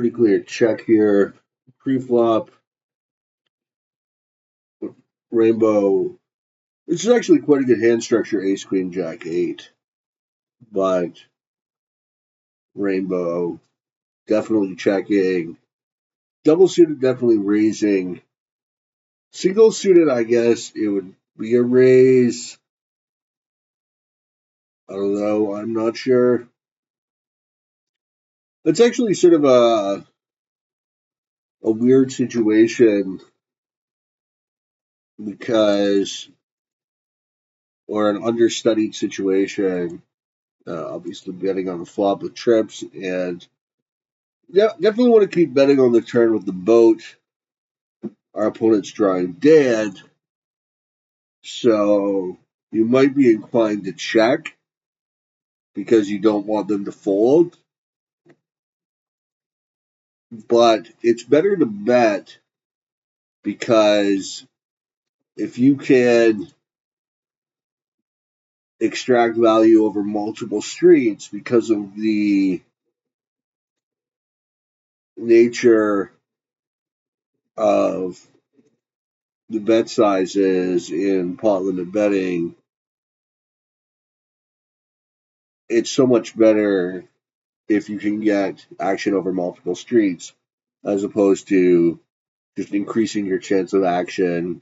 Pretty clear check here. Pre-flop, rainbow. This is actually quite a good hand structure, ace, queen, jack, eight. But rainbow, definitely checking. Double suited, definitely raising. Single suited, I guess it would be a raise. I don't know. I'm not sure. It's actually sort of a weird situation because, or an understudied situation. Obviously, betting on the flop with trips, and yeah, definitely want to keep betting on the turn with the boat. Our opponent's drawing dead, so you might be inclined to check because you don't want them to fold. But it's better to bet because if you can extract value over multiple streets because of the nature of the bet sizes in pot limit betting, it's so much better if you can get action over multiple streets as opposed to just increasing your chance of action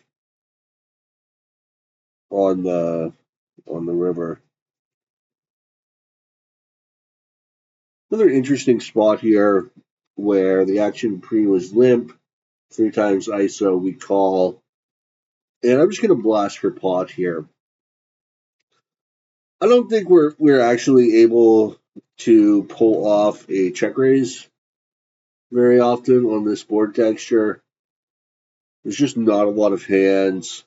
on the river. Another interesting spot here where the action pre was limp, three times ISO, we call, and I'm just going to blast for pot here. I don't think we're actually able to pull off a check raise very often on this board texture. There's just not a lot of hands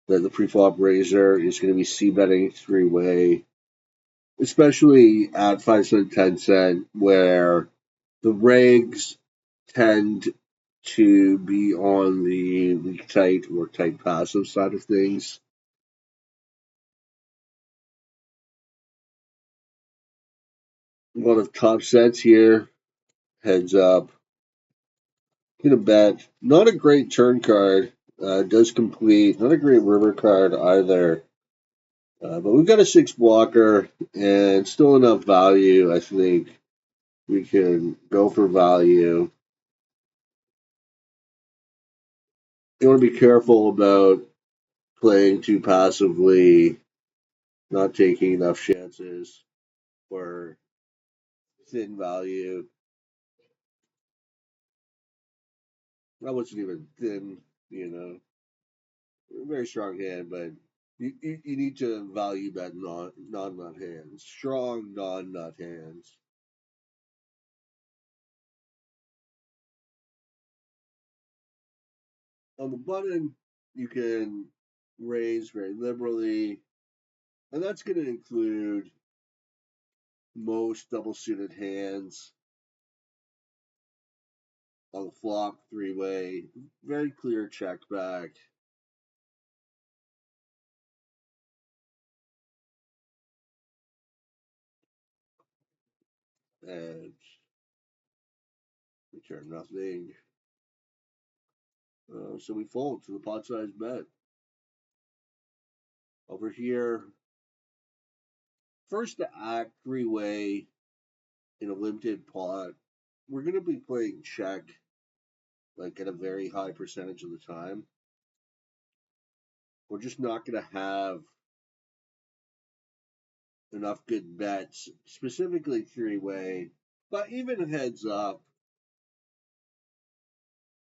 that the preflop raiser is going to be c-betting three-way, especially at 5 cent, 10 cent, where the regs tend to be on the weak tight or tight passive side of things. A lot of top sets here. Heads up. Gonna bet. Not a great turn card. Does complete. Not a great river card either. But we've got a six blocker and still enough value. I think we can go for value. You want to be careful about playing too passively, not taking enough chances for thin value. That wasn't even thin, you know. Very strong hand, but you need to value bet non-nut hands. Strong non-nut hands. On the button, you can raise very liberally, and that's going to include most double-suited hands. On the flop, three-way, very clear check back. And return nothing. So we fold to the pot size bet. Over here, first to act, three-way in a limited pot. We're going to be playing check like at a very high percentage of the time. We're just not going to have enough good bets, specifically three-way. But even heads up,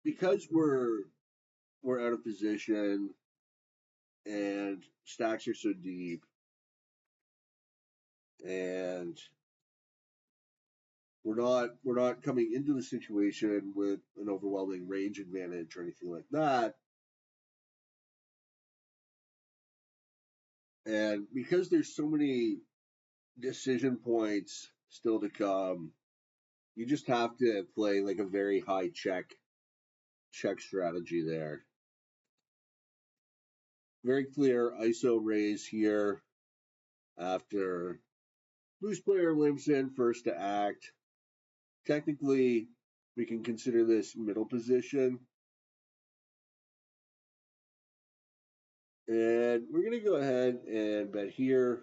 because we're out of position and stacks are so deep, and we're not coming into the situation with an overwhelming range advantage or anything like that. And because there's so many decision points still to come, you just have to play like a very high check strategy there. Very clear ISO raise here after loose player limps in first to act. Technically, We can consider this middle position. And we're going to go ahead and bet here.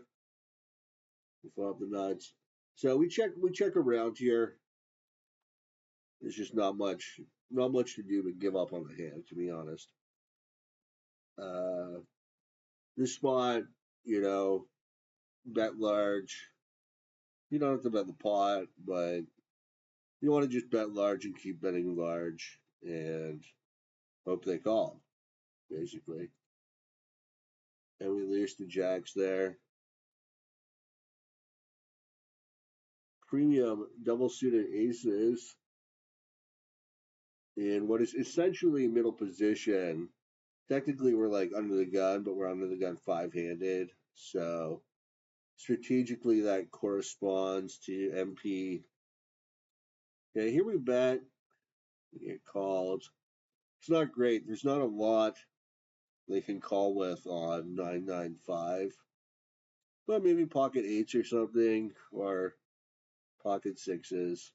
We'll flop the nuts. So we check around here. There's just not much to do but give up on the hand, to be honest. Uh, this spot, bet large. You don't have to bet the pot, but you want to just bet large and keep betting large and hope they call, basically. And we lose the jacks there. Premium double suited aces in what is essentially middle position. Technically, we're like under the gun, but we're under the gun five-handed. So strategically, that corresponds to MP. Okay, here we bet. We get called. It's not great. There's not a lot they can call with on 995. But maybe pocket eights or something, or pocket sixes.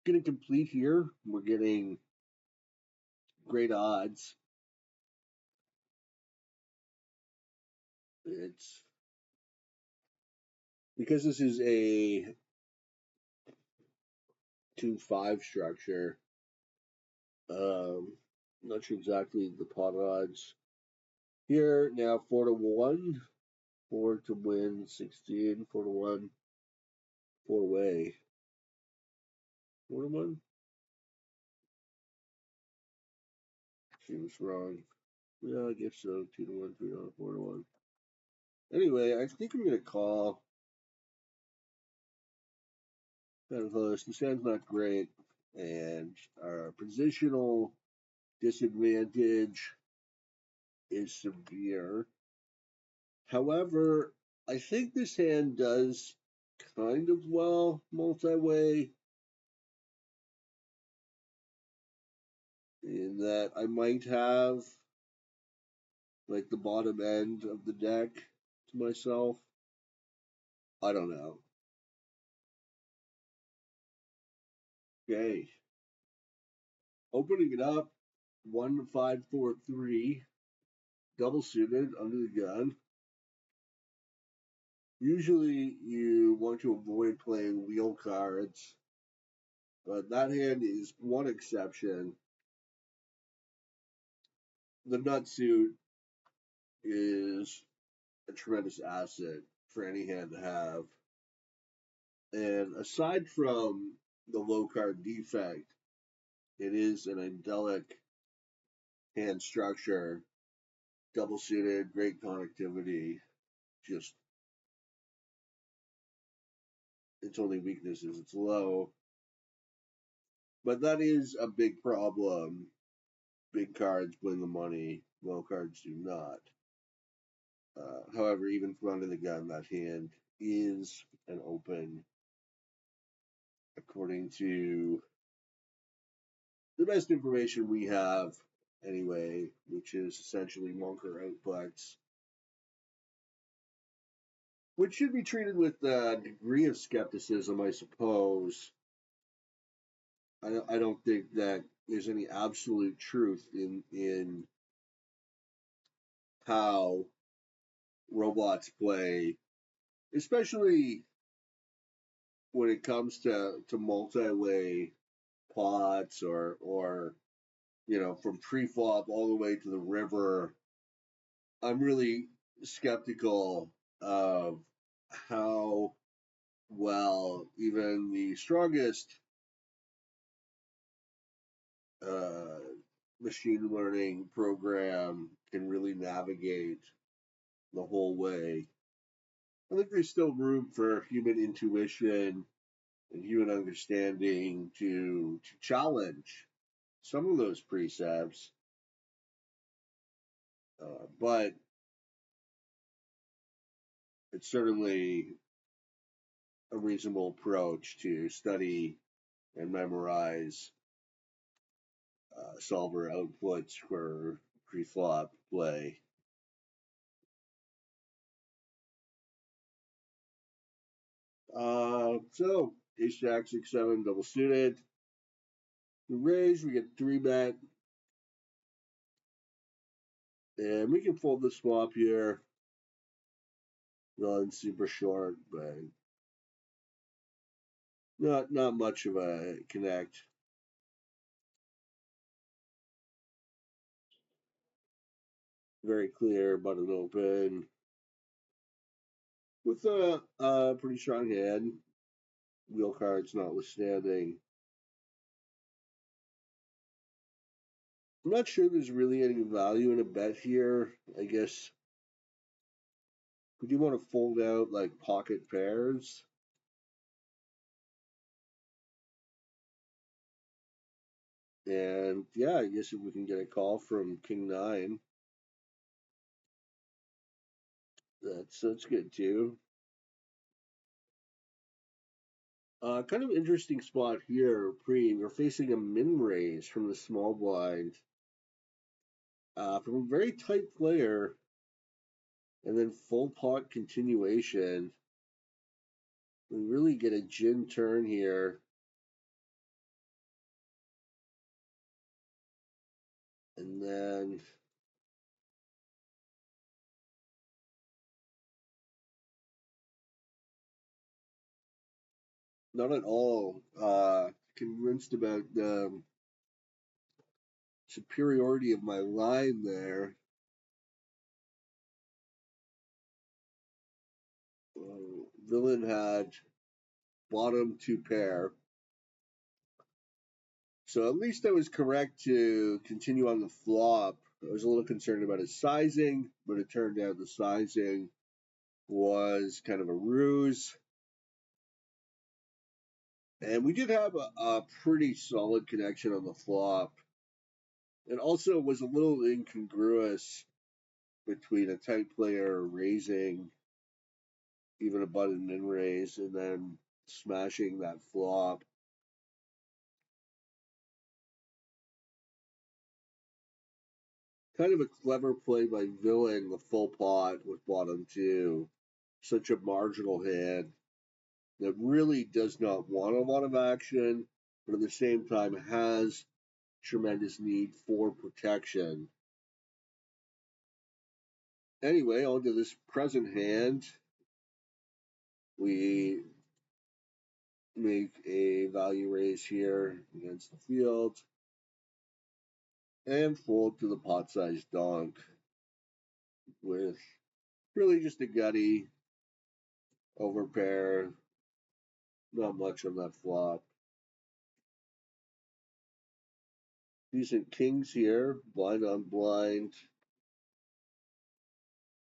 Getting complete here. We're getting great odds. It's because this is a 2-5 structure. Not sure exactly the pot odds. Here now 4-1. 4 to win 16. 4-1. 4-way. 4-1? She was wrong. Yeah, I guess so. 2-1, 3-1, 4-1. Anyway, I think I'm gonna call. Kind of close. This hand's not great, and our positional disadvantage is severe. However, I think this hand does kind of well multi-way in that I might have like the bottom end of the deck to myself. I don't know. Okay. Opening it up, 1-5-4-3, double suited under the gun. Usually you want to avoid playing wheel cards, but that hand is one exception. The nut suit is a tremendous asset for any hand to have. And aside from the low card defect, it is an idyllic hand structure, double suited, great connectivity. Just its only weakness is it's low. But that is a big problem. Big cards win the money, low cards do not. However, even from under the gun, that hand is an open, according to the best information we have, anyway, which is essentially Monker outputs, which should be treated with a degree of skepticism, I suppose. I don't think that there's any absolute truth in how robots play, especially when it comes to multi-way pots or from pre-flop all the way to the river. I'm really skeptical of how well even the strongest uh, machine learning program can really navigate the whole way. I think there's still room for human intuition and human understanding to challenge some of those precepts. But it's certainly a reasonable approach to study and memorize solver outputs for pre-flop play. So ace jack 6 7 double suited. We raise, we get 3 bet, and we can fold the swap here. Run super short, but not much of a connect. Very clear, button open. With a pretty strong hand, wheel cards notwithstanding. I'm not sure there's really any value in a bet here. I guess we do want to fold out like pocket pairs. And yeah, I guess if we can get a call from King 9, that's good too. Kind of interesting spot here, pre. We're facing a min raise from the small blind. From a very tight player, and then full pot continuation. We really get a gin turn here. And then not at all convinced about the superiority of my line there. Villain had bottom 2 pair. So at least I was correct to continue on the flop. I was a little concerned about his sizing, but it turned out the sizing was kind of a ruse. And we did have a pretty solid connection on the flop. It also was a little incongruous between a tight player raising even a button min raise and then smashing that flop. Kind of a clever play by Villain, the full pot with bottom 2. Such a marginal hand that really does not want a lot of action, but at the same time has tremendous need for protection. Anyway, on to this present hand. We make a value raise here against the field and fold to the pot-sized donk with really just a gutty overpair. Not much on that flop. Decent kings here, blind on blind.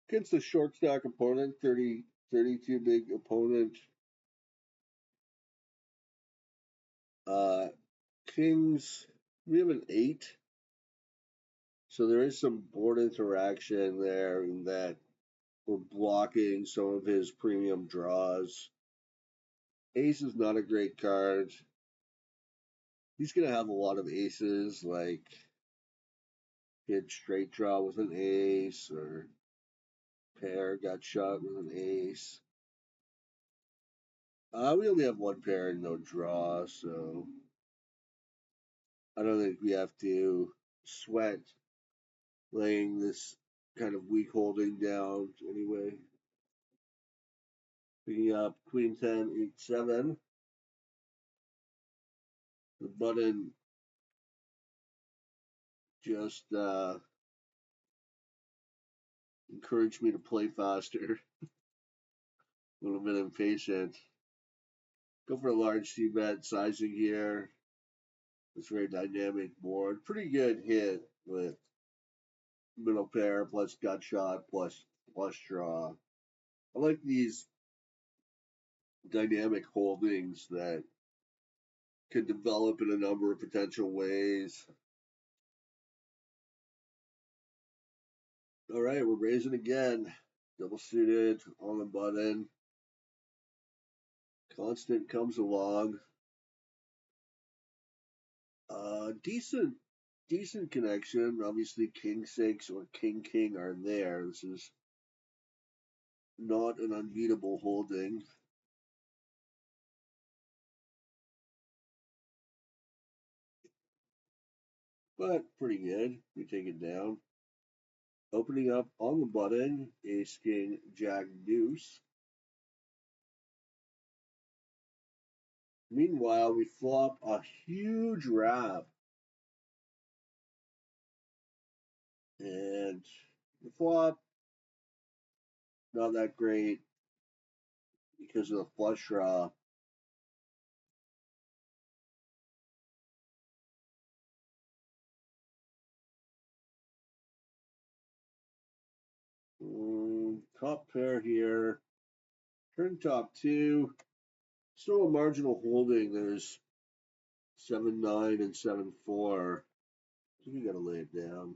Against a short stack opponent, 32 big opponent. Uh, Kings, we have an 8. So there is some board interaction there in that we're blocking some of his premium draws. Ace is not a great card. He's going to have a lot of aces, like hit straight draw with an ace, or pair got shot with an ace. We only have 1 pair and no draw, so I don't think we have to sweat laying this kind of weak holding down anyway. Picking up Queen 10, 8, 7. The button just encouraged me to play faster. A little bit impatient. Go for a large c-bet sizing here. It's a very dynamic board. Pretty good hit with middle pair plus gut shot plus flush draw. I like these dynamic holdings that can develop in a number of potential ways. All right, we're raising again. Double suited on the button. Constant comes along. Decent connection. Obviously, king 6 or king king are there. This is not an unbeatable holding. but pretty good. We take it down. Opening up on the button, ace, king, jack, deuce. Meanwhile, we flop a huge wrap. And the flop, not that great because of the flush draw. Top pair here. Turn top two. Still a marginal holding. There's 7-9 and 7-4. I think you got to lay it down.